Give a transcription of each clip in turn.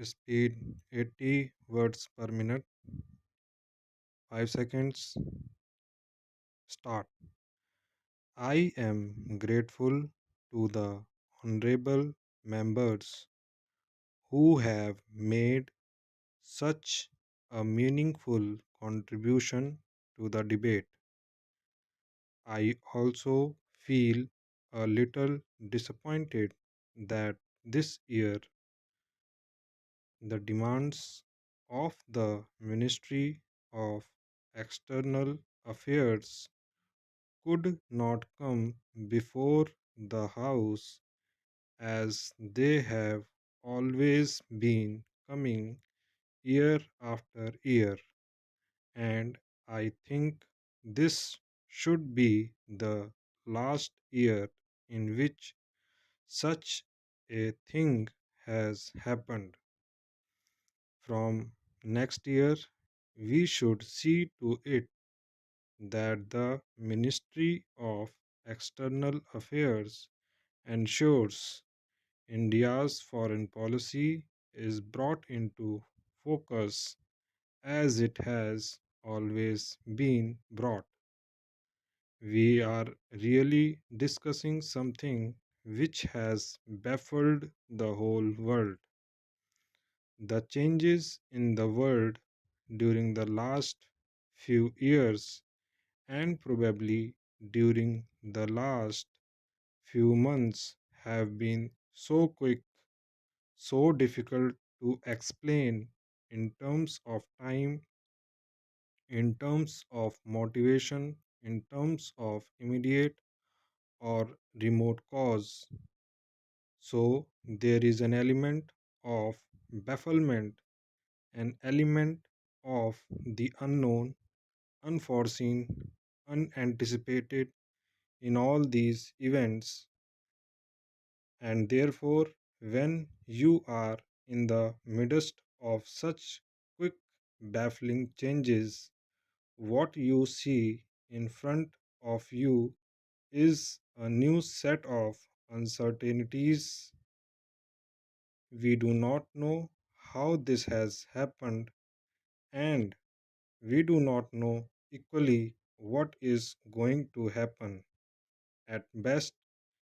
Speed 80 words per minute. 5 seconds. Start. I am grateful to the honorable members who have made such a meaningful contribution to the debate. I also feel a little disappointed that this year the demands of the Ministry of External Affairs could not come before the House as they have always been coming year after year, and I think this should be the last year in which such a thing has happened. From next year, we should see to it that the Ministry of External Affairs ensures India's foreign policy is brought into focus as it has always been brought. We are really discussing something which has baffled the whole world. The changes in the world during the last few years and probably during the last few months have been so quick, so difficult to explain in terms of time, in terms of motivation, in terms of immediate or remote cause. So there is an element of bafflement, an element of the unknown, unforeseen, unanticipated in all these events, and therefore, when you are in the midst of such quick, baffling changes, what you see in front of you is a new set of uncertainties. We do not know how this has happened, and we do not know equally what is going to happen. At best,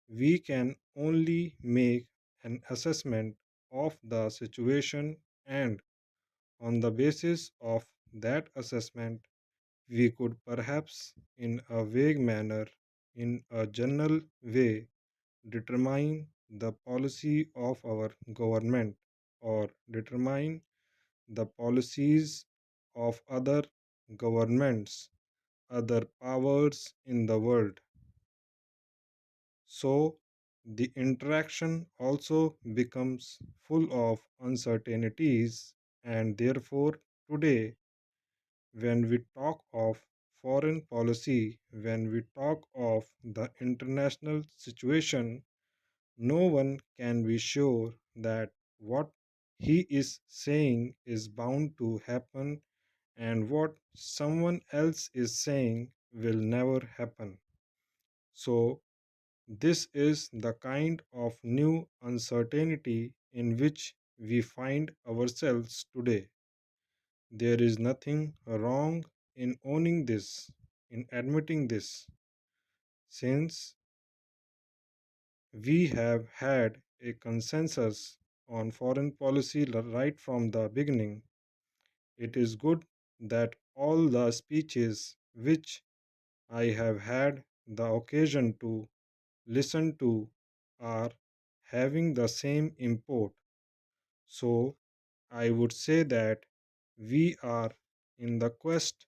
we can only make an assessment of the situation, and on the basis of that assessment, we could perhaps, in a vague manner, in a general way, determine the policy of our government or determine the policies of other governments, other powers in the world. So, the interaction also becomes full of uncertainties, and therefore, today, when we talk of foreign policy, when we talk of the international situation, no one can be sure that what he is saying is bound to happen and what someone else is saying will never happen. So, this is the kind of new uncertainty in which we find ourselves today. There is nothing wrong in owning this, in admitting this, since we have had a consensus on foreign policy right from the beginning. It is good that all the speeches which I have had the occasion to listen to are having the same import. So, I would say that we are in the quest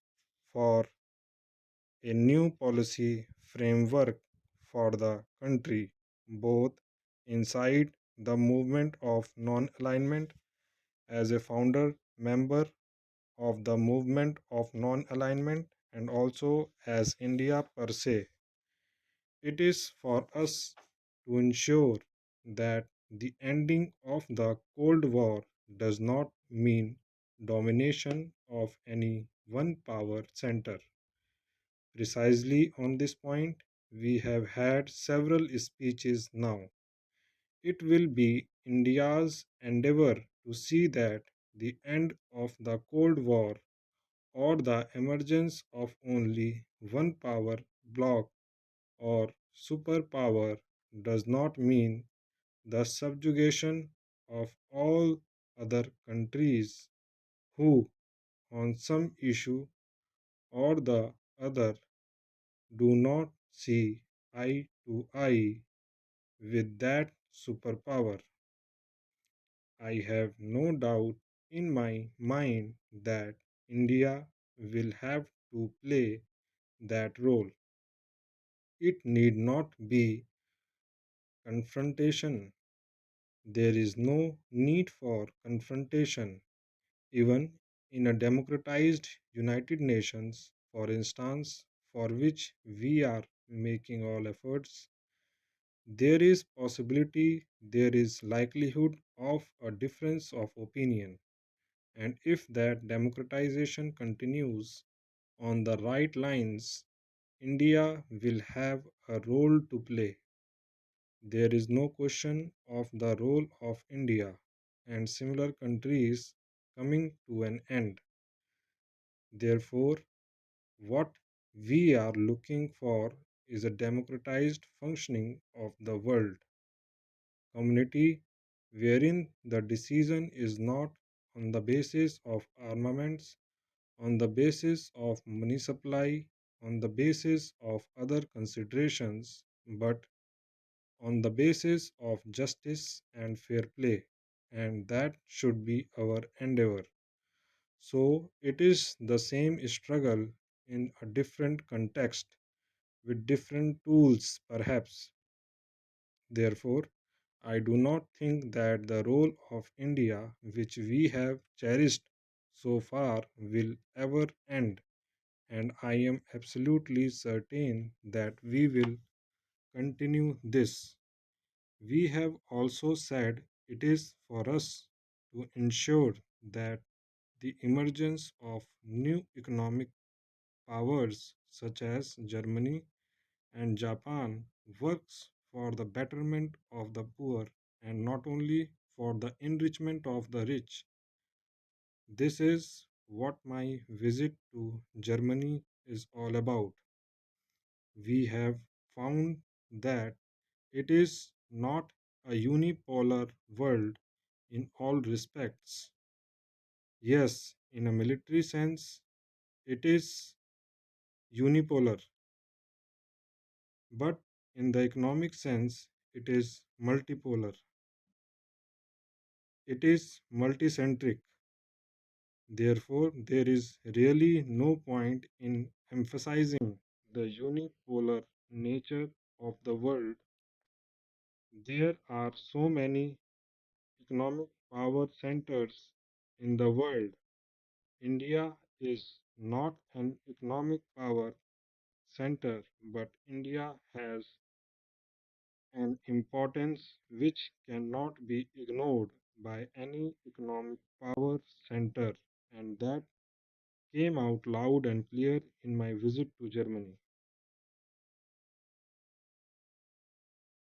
for a new policy framework for the country, both inside the movement of non alignment as a founder member of the movement of non alignment and also as India per se. It is for us to ensure that the ending of the Cold War does not mean domination of any one power center. Precisely on this point, we have had several speeches now. It will be India's endeavor to see that the end of the Cold War or the emergence of only one power bloc or superpower does not mean the subjugation of all other countries who, on some issue or the other, do not see eye to eye with that superpower. I have no doubt in my mind that India will have to play that role. It need not be confrontation. There is no need for confrontation, even in a democratized United Nations, for instance, for which we are making all efforts. There is possibility, there is likelihood of a difference of opinion. And if that democratization continues on the right lines, India will have a role to play. There is no question of the role of India and similar countries coming to an end. Therefore, what we are looking for is a democratized functioning of the world community wherein the decision is not on the basis of armaments, on the basis of money supply, on the basis of other considerations, but on the basis of justice and fair play. And that should be our endeavor. So it is the same struggle in a different context with different tools, perhaps. Therefore, I do not think that the role of India, which we have cherished so far, will ever end, and I am absolutely certain that we will continue this. We have also said it is for us to ensure that the emergence of new economic powers such as Germany and Japan works for the betterment of the poor and not only for the enrichment of the rich. This is what my visit to Germany is all about. We have found that it is not a unipolar world in all respects. Yes, in a military sense, it is unipolar, but in the economic sense, it is multipolar. It is multicentric. Therefore, there is really no point in emphasizing the unipolar nature of the world. There are so many economic power centers in the world. India is not an economic power center, but India has an importance which cannot be ignored by any economic power center, and that came out loud and clear in my visit to Germany.